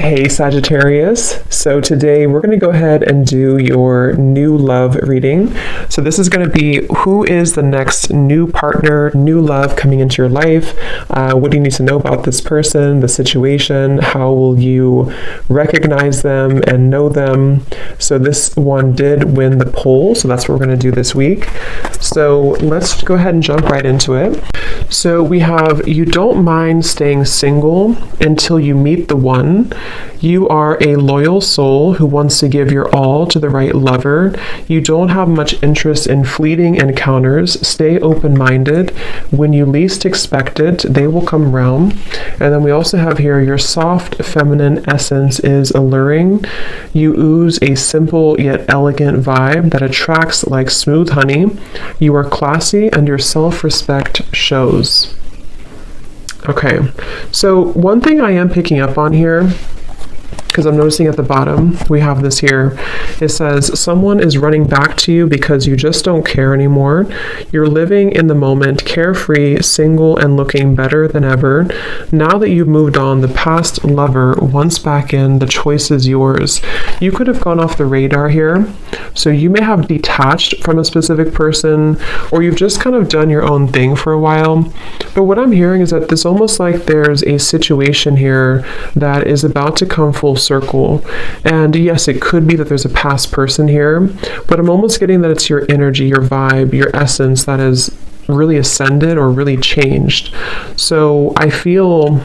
Hey Sagittarius, so today we're going to go ahead and do your new love reading. So this is going to be who is the next new partner, new love coming into your life. What do you need to know about this person, the situation? How will you recognize them and know them? So this one did win the poll, so that's what we're going to do this week. So let's go ahead and jump right into it. So we have, you don't mind staying single until you meet the one. You are a loyal soul who wants to give your all to the right lover. You don't have much interest in fleeting encounters. Stay open-minded. When you least expect it, they will come around. And then we also have here, your soft feminine essence is alluring. You ooze a simple yet elegant vibe that attracts like smooth honey. You are classy and your self-respect shows. Okay, so one thing I am picking up on here, because I'm noticing at the bottom, we have this here. It says, someone is running back to you because you just don't care anymore. You're living in the moment, carefree, single, and looking better than ever. Now that you've moved on, the past lover wants back in, the choice is yours. You could have gone off the radar here. So you may have detached from a specific person, or you've just kind of done your own thing for a while. But what I'm hearing is that it's almost like there's a situation here that is about to come full circle. And yes, it could be that there's a past person here, but I'm almost getting that it's your energy, your vibe, your essence that has really ascended or really changed. So I feel,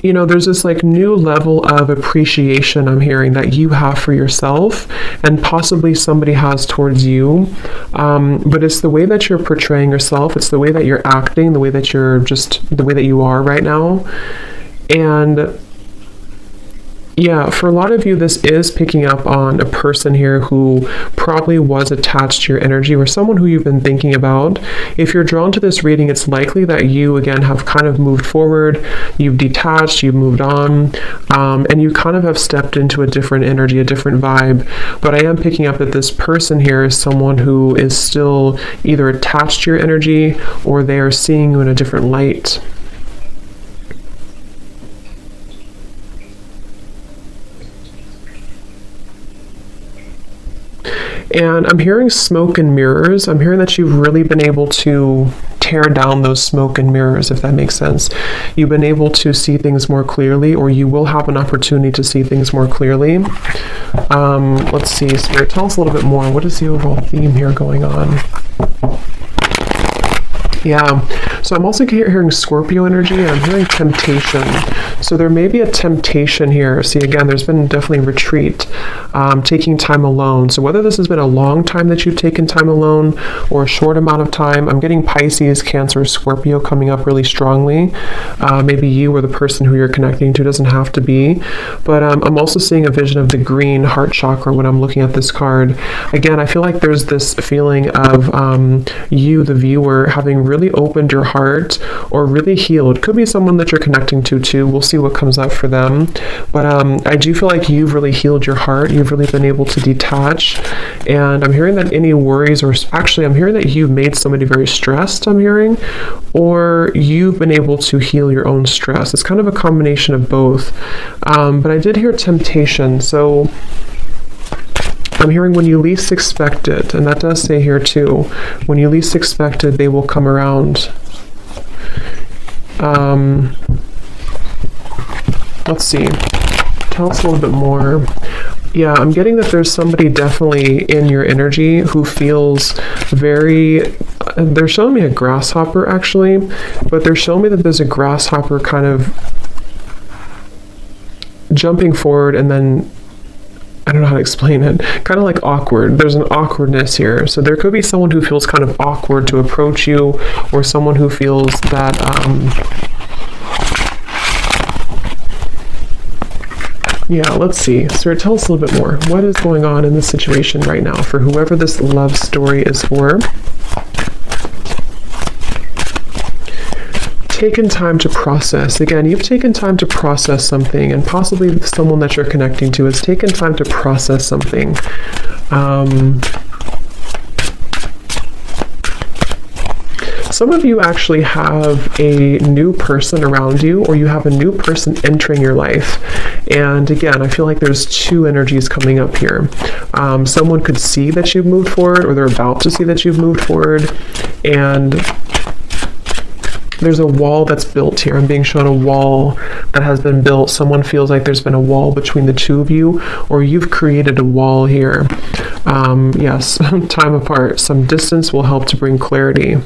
you know, there's this like new level of appreciation I'm hearing that you have for yourself and possibly somebody has towards you. But it's the way that you're portraying yourself. It's the way that you're acting, the way that you're just, the way that you are right now. And yeah, for a lot of you, this is picking up on a person here who probably was attached to your energy or someone who you've been thinking about. If you're drawn to this reading, it's likely that you, again, have kind of moved forward, you've detached, you've moved on, and you kind of have stepped into a different energy, a different vibe. But I am picking up that this person here is someone who is still either attached to your energy or they are seeing you in a different light. And I'm hearing smoke and mirrors. I'm hearing that you've really been able to tear down those smoke and mirrors, if that makes sense. You've been able to see things more clearly, or you will have an opportunity to see things more clearly. Let's see, Spirit, tell us a little bit more. What is the overall theme here going on? Yeah, so I'm also hearing Scorpio energy, and I'm hearing temptation. So there may be a temptation here. See, again, there's been definitely retreat, taking time alone. So whether this has been a long time that you've taken time alone or a short amount of time, I'm getting Pisces, Cancer, Scorpio coming up really strongly. Maybe you or the person who you're connecting to, doesn't have to be. But I'm also seeing a vision of the green heart chakra when I'm looking at this card. Again, I feel like there's this feeling of you, the viewer, having really opened your heart or really healed. Could be someone that you're connecting to too. We'll see what comes up for them. But I do feel like you've really healed your heart. You've really been able to detach. And I'm hearing that any worries, or actually I'm hearing that you've made somebody very stressed, I'm hearing, or you've been able to heal your own stress. It's kind of a combination of both. But I did hear temptation. So I'm hearing when you least expect it, and that does say here too, when you least expect it, they will come around. Let's see, tell us a little bit more. Yeah, I'm getting that there's somebody definitely in your energy who feels very, they're showing me a grasshopper actually, but they're showing me that there's a grasshopper kind of jumping forward and then, I don't know how to explain it, kind of like awkward. There's an awkwardness here. So there could be someone who feels kind of awkward to approach you, or someone who feels that, yeah, let's see. Sir, tell us a little bit more. What is going on in this situation right now for whoever this love story is for? Taken time to process. Again, you've taken time to process something, and possibly someone that you're connecting to has taken time to process something. Some of you actually have a new person around you, or you have a new person entering your life. And again, I feel like there's two energies coming up here. Someone could see that you've moved forward, or they're about to see that you've moved forward. And there's a wall that's built here. I'm being shown a wall that has been built. Someone feels like there's been a wall between the two of you, or you've created a wall here. Yes, time apart. Some distance will help to bring clarity.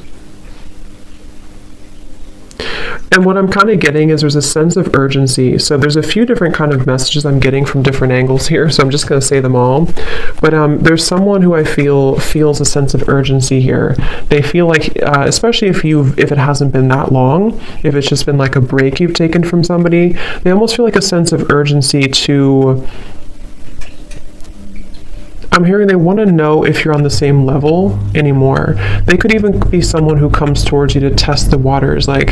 And what I'm kind of getting is there's a sense of urgency. So there's a few different kind of messages I'm getting from different angles here. So I'm just going to say them all. But there's someone who I feel feels a sense of urgency here. They feel like, especially if it hasn't been that long, if it's just been like a break you've taken from somebody, they almost feel like a sense of urgency to... I'm hearing they want to know if you're on the same level anymore. They could even be someone who comes towards you to test the waters. Like,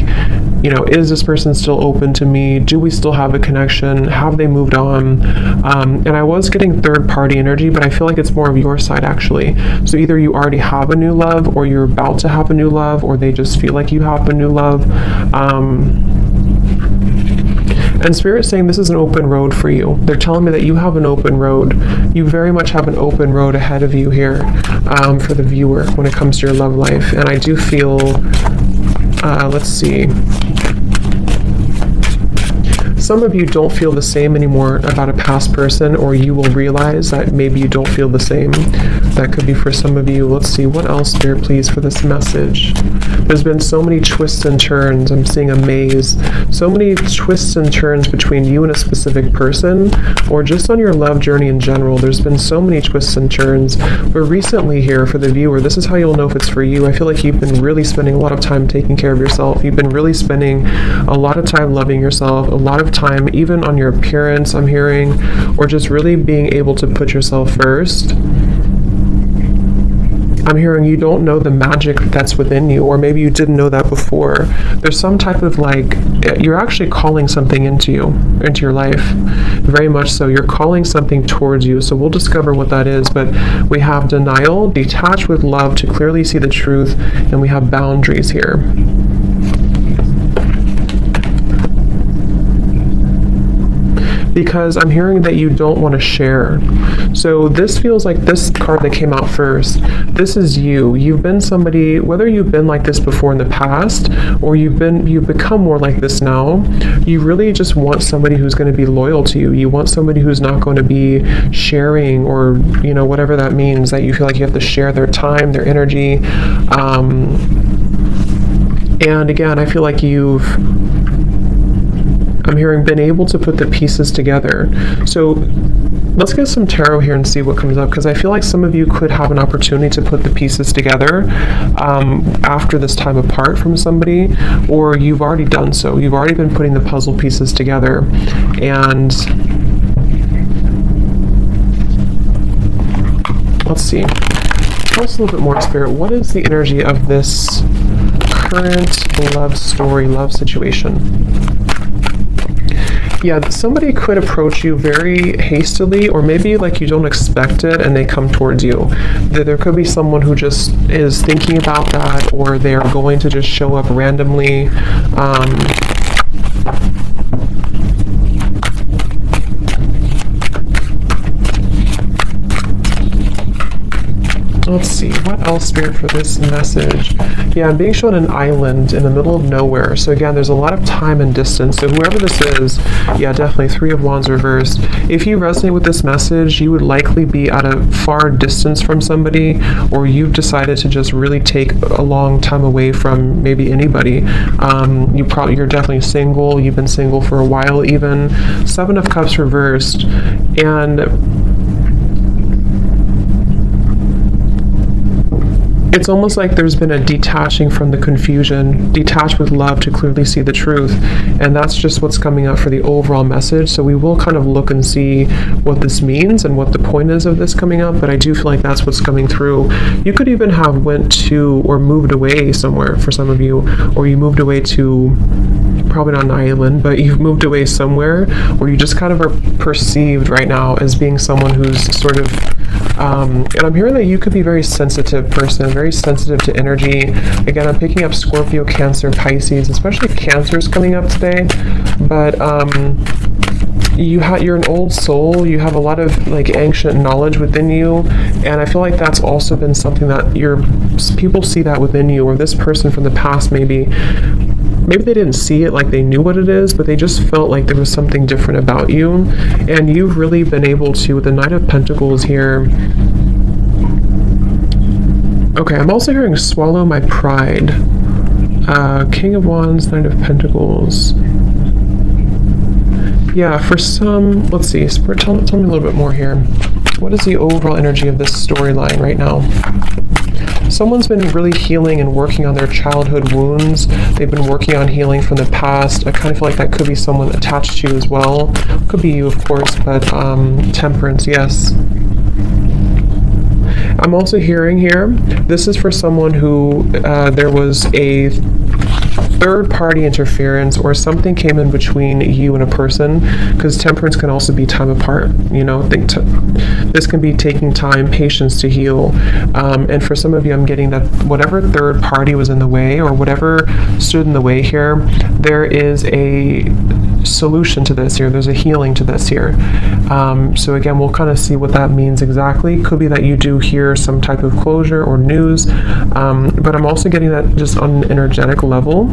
you know, is this person still open to me? Do we still have a connection? Have they moved on? And I was getting third party energy, but I feel like it's more of your side actually. So either you already have a new love, or you're about to have a new love, or they just feel like you have a new love. And Spirit's saying this is an open road for you. They're telling me that you have an open road. You very much have an open road ahead of you here for the viewer when it comes to your love life. And I do feel, let's see. Some of you don't feel the same anymore about a past person, or you will realize that maybe you don't feel the same. That could be for some of you. Let's see, what else, Spirit, please, for this message? There's been so many twists and turns. I'm seeing a maze. So many twists and turns between you and a specific person, or just on your love journey in general. There's been so many twists and turns. But recently here, for the viewer, this is how you'll know if it's for you. I feel like you've been really spending a lot of time taking care of yourself. You've been really spending a lot of time loving yourself, a lot of time even on your appearance, I'm hearing, or just really being able to put yourself first. I'm hearing you don't know the magic that's within you, or maybe you didn't know that before. There's some type of like, you're actually calling something into your life. Very much so. You're calling something towards you. So we'll discover what that is. But we have denial, detached with love to clearly see the truth, and we have boundaries here. Because I'm hearing that you don't want to share. So this feels like this card that came out first. This is you. You've been somebody, whether you've been like this before in the past, or you've become more like this now, you really just want somebody who's going to be loyal to you. You want somebody who's not going to be sharing, or, you know, whatever that means, that you feel like you have to share their time, their energy. And again, I feel like I'm hearing been able to put the pieces together. So let's get some tarot here and see what comes up, because I feel like some of you could have an opportunity to put the pieces together after this time apart from somebody, or you've already done so. You've already been putting the puzzle pieces together. And let's see. Tell us a little bit more, Spirit. What is the energy of this current love story, love situation? Yeah, somebody could approach you very hastily, or maybe like you don't expect it and they come towards you. There could be someone who just is thinking about that, or they're going to just show up randomly. Let's see, what else, Spirit, for this message? Yeah, I'm being shown an island in the middle of nowhere. So again, there's a lot of time and distance. So whoever this is, yeah, definitely Three of Wands reversed. If you resonate with this message, you would likely be at a far distance from somebody, or you've decided to just really take a long time away from maybe anybody. You're definitely single. You've been single for a while even. Seven of Cups reversed. And it's almost like there's been a detaching from the confusion, detached with love to clearly see the truth. And that's just what's coming up for the overall message. So we will kind of look and see what this means and what the point is of this coming up. But I do feel like that's what's coming through. You could even have went to or moved away somewhere for some of you, or you moved away to probably not an island, but you've moved away somewhere where you just kind of are perceived right now as being someone who's sort of, and I'm hearing that you could be a very sensitive person, very sensitive to energy. Again, I'm picking up Scorpio, Cancer, Pisces, especially Cancer's coming up today, but you're an old soul. You have a lot of like ancient knowledge within you, and I feel like that's also been something that people see that within you, or this person from the past maybe they didn't see it like they knew what it is, but they just felt like there was something different about you, and you've really been able to, with the Knight of Pentacles here. Okay, I'm also hearing swallow my pride. King of Wands, Knight of Pentacles. Yeah, for some, let's see, Spirit, tell me a little bit more here. What is the overall energy of this storyline right now? Someone's been really healing and working on their childhood wounds. They've been working on healing from the past. I kind of feel like that could be someone attached to you as well. Could be you, of course, but Temperance, yes. I'm also hearing here, this is for someone who there was a third-party interference, or something came in between you and a person, because Temperance can also be time apart. You know, this can be taking time, patience to heal, and for some of you, I'm getting that whatever third party was in the way, or whatever stood in the way here, there is a solution to this here. There's a healing to this here. So again, we'll kind of see what that means exactly. Could be that you do hear some type of closure or news, but I'm also getting that just on an energetic level.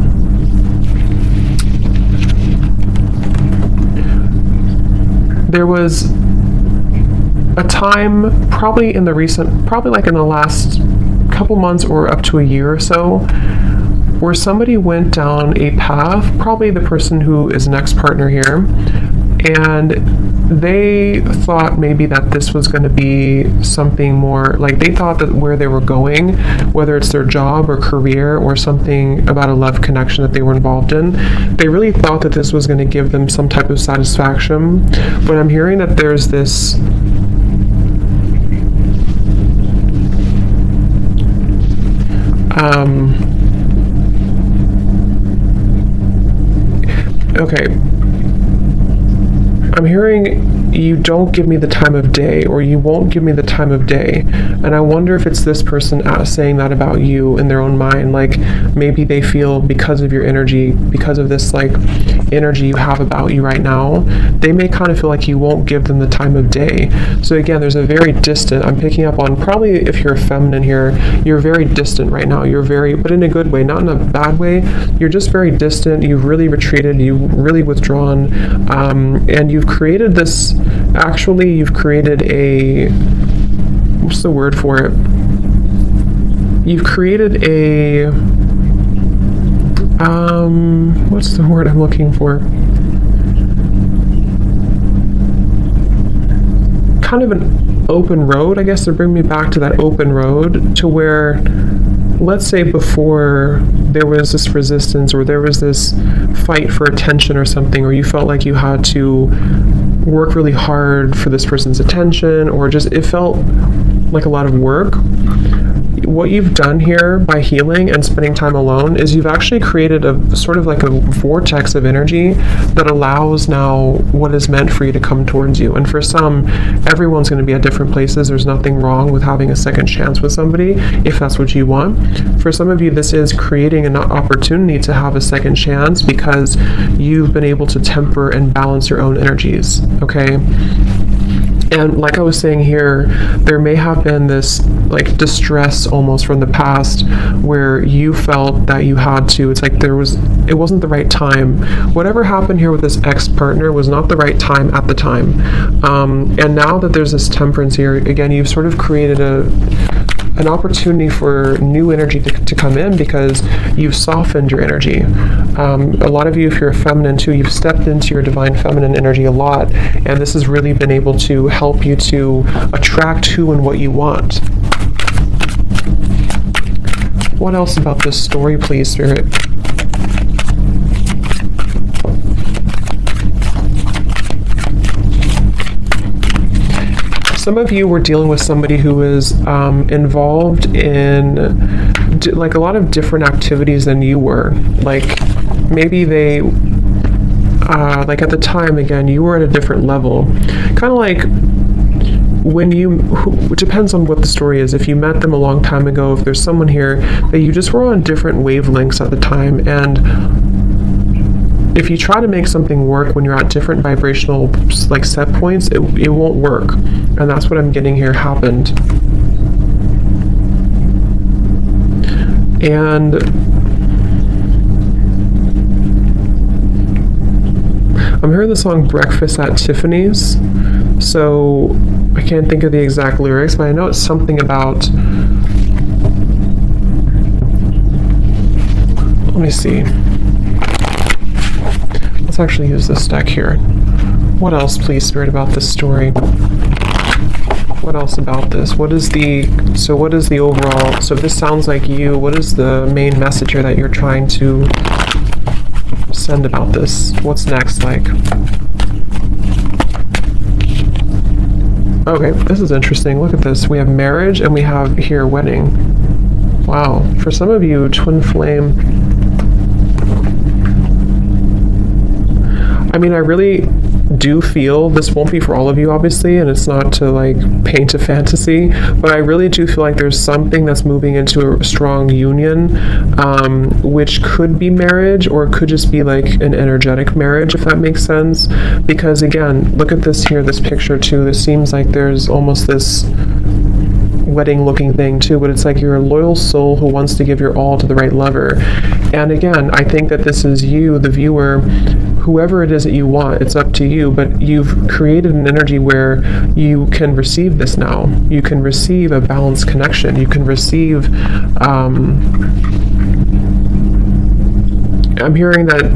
There was a time, probably in the last couple months or up to a year or so, where somebody went down a path, probably the person who is next partner here, and they thought maybe that this was going to be something more, like they thought that where they were going, whether it's their job or career or something about a love connection that they were involved in, they really thought that this was going to give them some type of satisfaction. But I'm hearing that there's this okay, I'm hearing you don't give me the time of day, or you won't give me the time of day. And I wonder if it's this person saying that about you in their own mind. Like maybe they feel because of your energy, because of this like energy you have about you right now, they may kind of feel like you won't give them the time of day. So again, there's a very distant, I'm picking up on, probably if you're a feminine here, you're very distant right now. You're very, but in a good way, not in a bad way. You're just very distant. You've really retreated. You've really withdrawn. And you've created this, actually, you've created a, what's the word for it? You've created a, what's the word I'm looking for? Kind of an open road, I guess, to bring me back to that open road, to where, let's say before there was this resistance, or there was this fight for attention or something, or you felt like you had to work really hard for this person's attention, or just it felt like a lot of work. What you've done here by healing and spending time alone is you've actually created a sort of like a vortex of energy that allows now what is meant for you to come towards you. And for some, everyone's going to be at different places. There's nothing wrong with having a second chance with somebody if that's what you want. For some of you, this is creating an opportunity to have a second chance because you've been able to temper and balance your own energies, okay? And like I was saying here, there may have been this like distress almost from the past where you felt that you had to, it's like it wasn't the right time. Whatever happened here with this ex-partner was not the right time at the time. And now that there's this temperance here, again, you've sort of created an opportunity for new energy to come in because you've softened your energy. A lot of you, if you're a feminine too, you've stepped into your divine feminine energy a lot, and this has really been able to help you to attract who and what you want. What else about this story, please, Spirit? Some of you were dealing with somebody who is involved in like a lot of different activities than you were. Like maybe they, like at the time, again, you were at a different level. Kind of like when it depends on what the story is. If you met them a long time ago, if there's someone here that you just were on different wavelengths at the time, and if you try to make something work when you're at different vibrational like set points, it won't work. And that's what I'm getting here happened. And I'm hearing the song Breakfast at Tiffany's. So I can't think of the exact lyrics, but I know it's something about, let me see. Let's actually use this deck here. What else, please, Spirit, about this story? What else about this? What is the overall, so if this sounds like you, what is the main message here that you're trying to send about this? What's next, like? Okay, this is interesting. Look at this. We have marriage and we have here wedding. Wow. For some of you, twin flame. I mean, I really do feel, this won't be for all of you obviously, and it's not to like paint a fantasy, but I really do feel like there's something that's moving into a strong union, which could be marriage or it could just be like an energetic marriage, if that makes sense. Because again, look at this here, this picture too. This seems like there's almost this wedding looking thing too, but it's like you're a loyal soul who wants to give your all to the right lover. And again, I think that this is you, the viewer, whoever it is that you want, it's up to you, but you've created an energy where you can receive this now. You can receive a balanced connection. You can receive, I'm hearing that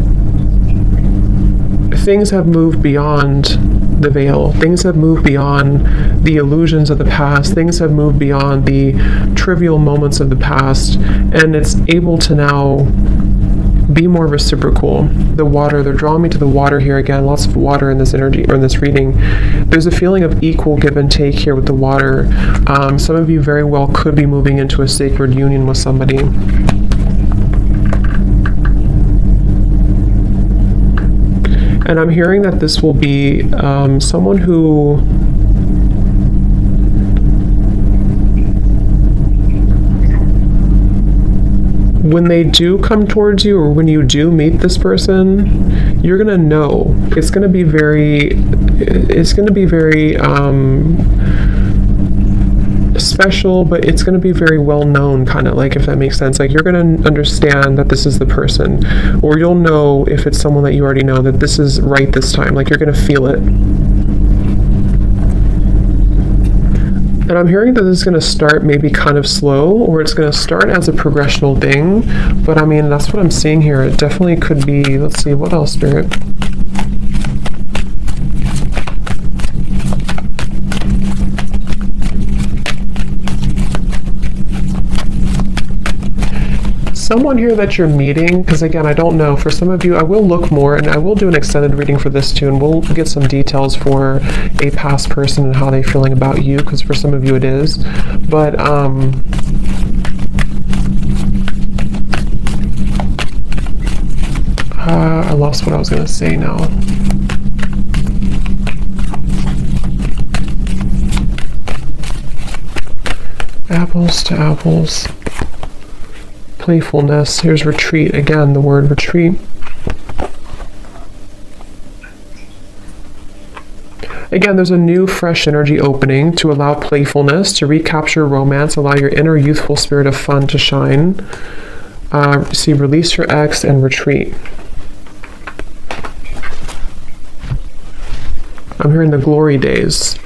things have moved beyond the veil. Things have moved beyond the illusions of the past. Things have moved beyond the trivial moments of the past, and it's able to now be more reciprocal. The water, they're drawing me to the water here again. Lots of water in this energy, or in this reading. There's a feeling of equal give and take here with the water. Some of you very well could be moving into a sacred union with somebody. And I'm hearing that this will be someone who when they do come towards you, or when you do meet this person, you're gonna know. It's gonna be very special, but it's going to be very well known, kind of like, if that makes sense. Like, you're going to understand that this is the person, or you'll know if it's someone that you already know that this is right this time. Like, you're going to feel it. And I'm hearing that this is going to start maybe kind of slow, or it's going to start as a progressional thing. But I mean, that's what I'm seeing here. It definitely could be, let's see, what else, Spirit? Someone here that you're meeting, because again, I don't know, for some of you, I will look more, and I will do an extended reading for this too, and we'll get some details for a past person and how they're feeling about you, because for some of you it is. But I lost what I was going to say now. Apples to apples. Playfulness. Here's retreat. Again, the word retreat. Again, there's a new, fresh energy opening to allow playfulness, to recapture romance, allow your inner youthful spirit of fun to shine. See, release your ex and retreat. I'm hearing the glory days.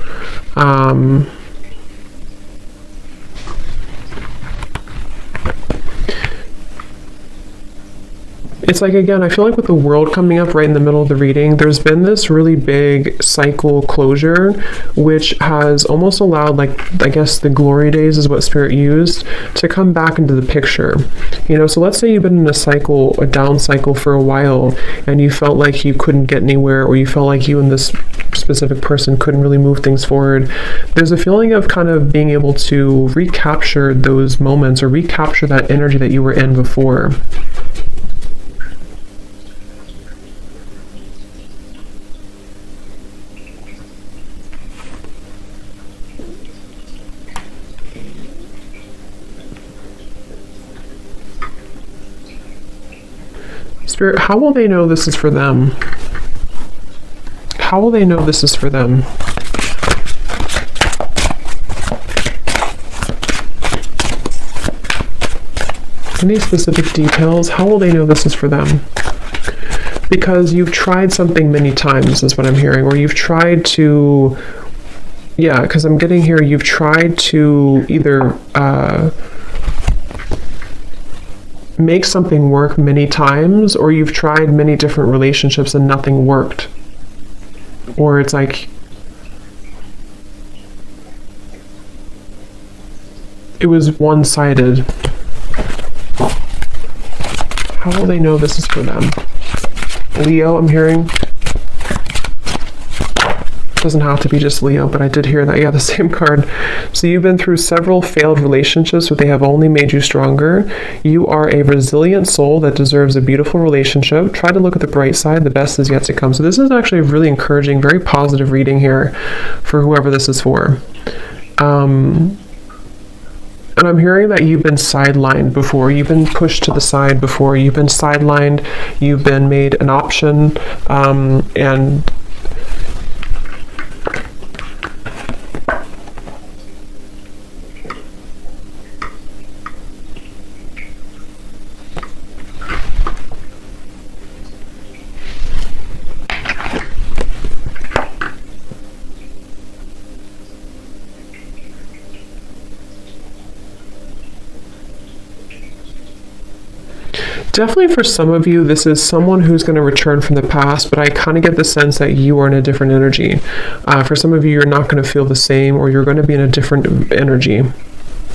It's like, again, I feel like with the world coming up right in the middle of the reading, there's been this really big cycle closure, which has almost allowed, like, I guess the glory days is what Spirit used, to come back into the picture. You know, so let's say you've been in a cycle, a down cycle for a while, and you felt like you couldn't get anywhere, or you felt like you and this specific person couldn't really move things forward. There's a feeling of kind of being able to recapture those moments, or recapture that energy that you were in before. Spirit, how will they know this is for them? How will they know this is for them? Any specific details? How will they know this is for them? Because you've tried something many times, is what I'm hearing, or you've tried to, yeah, because I'm getting here, you've tried to either make something work many times, or you've tried many different relationships and nothing worked. Or it's like, it was one-sided. How will they know this is for them? Leo, I'm hearing. Doesn't have to be just Leo, but I did hear that. Yeah, the same card. So you've been through several failed relationships, but they have only made you stronger. You are a resilient soul that deserves a beautiful relationship. Try to look at the bright side. The best is yet to come. So this is actually a really encouraging, very positive reading here for whoever this is for. And I'm hearing that you've been sidelined before. You've been pushed to the side before. You've been sidelined. You've been made an option. And definitely for some of you, this is someone who's going to return from the past, but I kind of get the sense that you are in a different energy. For some of you, you're not going to feel the same, or you're going to be in a different energy.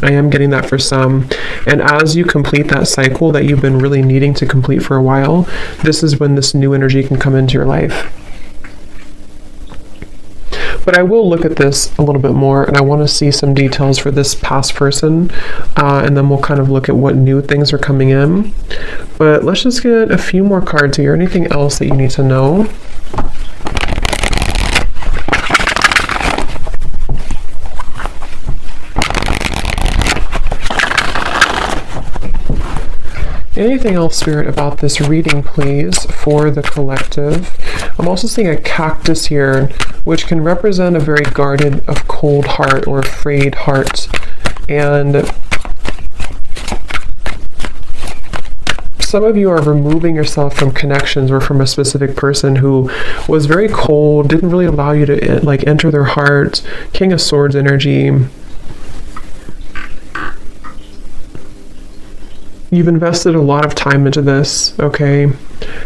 I am getting that for some. And as you complete that cycle that you've been really needing to complete for a while, this is when this new energy can come into your life. But I will look at this a little bit more, and I want to see some details for this past person, and then we'll kind of look at what new things are coming in. But let's just get a few more cards here. Anything else that you need to know? Anything else, Spirit, about this reading, please, for the collective? I'm also seeing a cactus here, which can represent a very guarded, a cold heart or afraid heart. And some of you are removing yourself from connections or from a specific person who was very cold, didn't really allow you to like enter their heart. King of Swords energy. You've invested a lot of time into this, okay?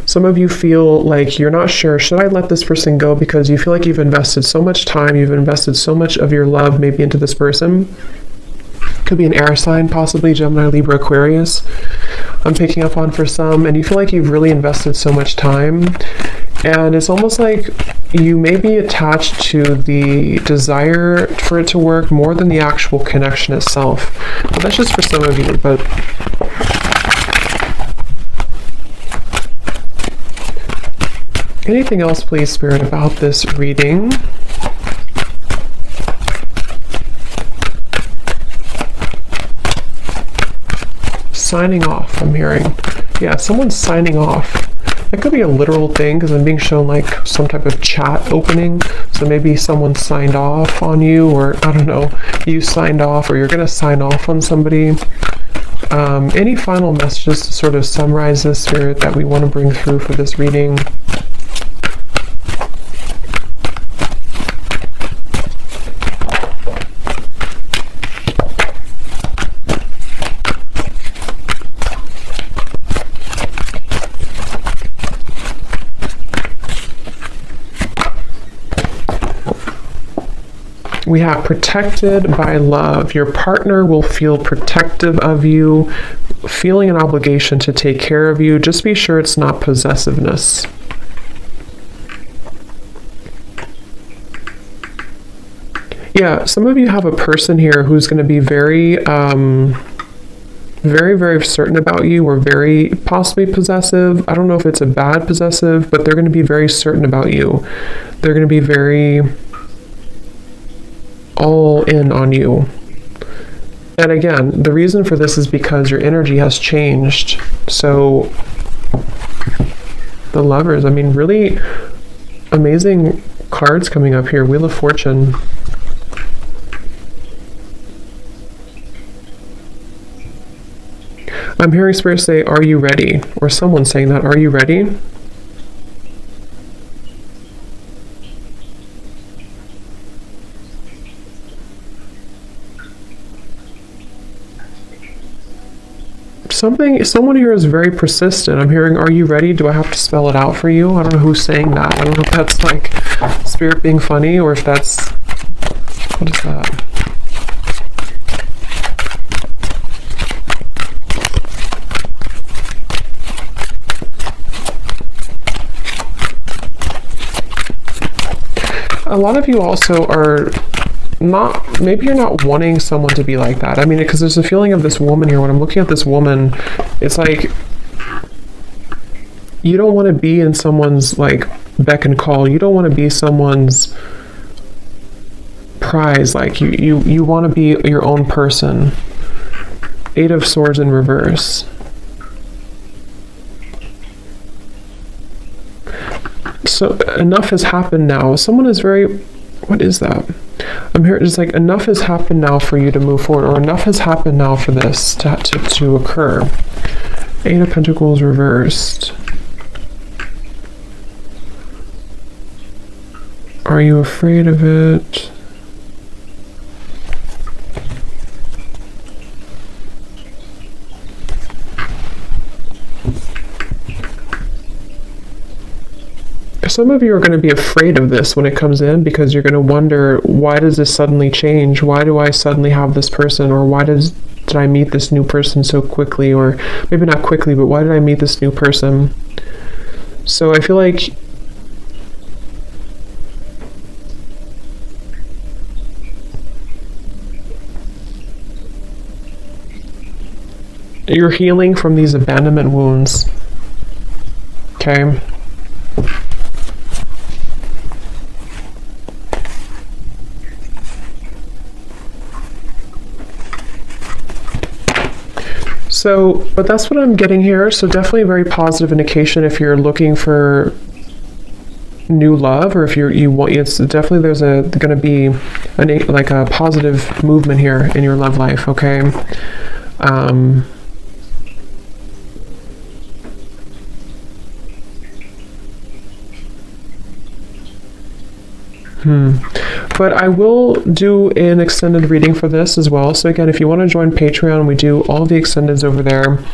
Some of you feel like you're not sure, should I let this person go? Because you feel like you've invested so much time, you've invested so much of your love maybe into this person. Could be an air sign, possibly Gemini, Libra, Aquarius. I'm picking up on for some, and you feel like you've really invested so much time. And it's almost like you may be attached to the desire for it to work more than the actual connection itself. But that's just for some of you, but anything else, please, Spirit, about this reading? Signing off, I'm hearing. Yeah, someone's signing off. That could be a literal thing, because I'm being shown like some type of chat opening. So maybe someone signed off on you, or I don't know, you signed off, or you're going to sign off on somebody. Any final messages to sort of summarize this, Spirit, that we want to bring through for this reading? We have protected by love. Your partner will feel protective of you, feeling an obligation to take care of you. Just be sure it's not possessiveness. Yeah, some of you have a person here who's going to be very, very certain about you, or very possibly possessive. I don't know if it's a bad possessive, but they're going to be very certain about you. They're going to be very all in on you. And again, the reason for this is because your energy has changed. So The Lovers. I mean, really amazing cards coming up here. Wheel of Fortune. I'm hearing Spirit say, are you ready? Or someone saying that, are you ready? Someone here is very persistent. I'm hearing, are you ready? Do I have to spell it out for you? I don't know who's saying that. I don't know if that's like Spirit being funny or if that's, what is that? A lot of you also are not, maybe you're not wanting someone to be like that. I mean, because there's a feeling of this woman here. When I'm looking at this woman, it's like you don't want to be in someone's like beck and call. You don't want to be someone's prize. Like you want to be your own person. Eight of Swords in reverse. So enough has happened now. Someone is very, what is that? I'm here, just like enough has happened now for you to move forward, or enough has happened now for this to occur. Eight of Pentacles reversed. Are you afraid of it? Some of you are going to be afraid of this when it comes in, because you're going to wonder, why does this suddenly change? Why do I suddenly have this person? Or why did I meet this new person so quickly? Or maybe not quickly, but why did I meet this new person? So I feel like you're healing from these abandonment wounds. Okay. So, but that's what I'm getting here. So definitely a very positive indication if you're looking for new love, or if you want, it's definitely there's going to be like a positive movement here in your love life. Okay. But I will do an extended reading for this as well. So again, if you want to join Patreon, we do all the extendeds over there.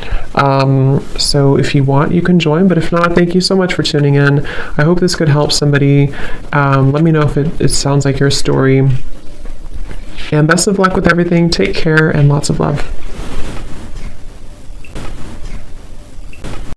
So if you want, you can join. But if not, thank you so much for tuning in. I hope this could help somebody. Let me know if it sounds like your story. And best of luck with everything. Take care and lots of love.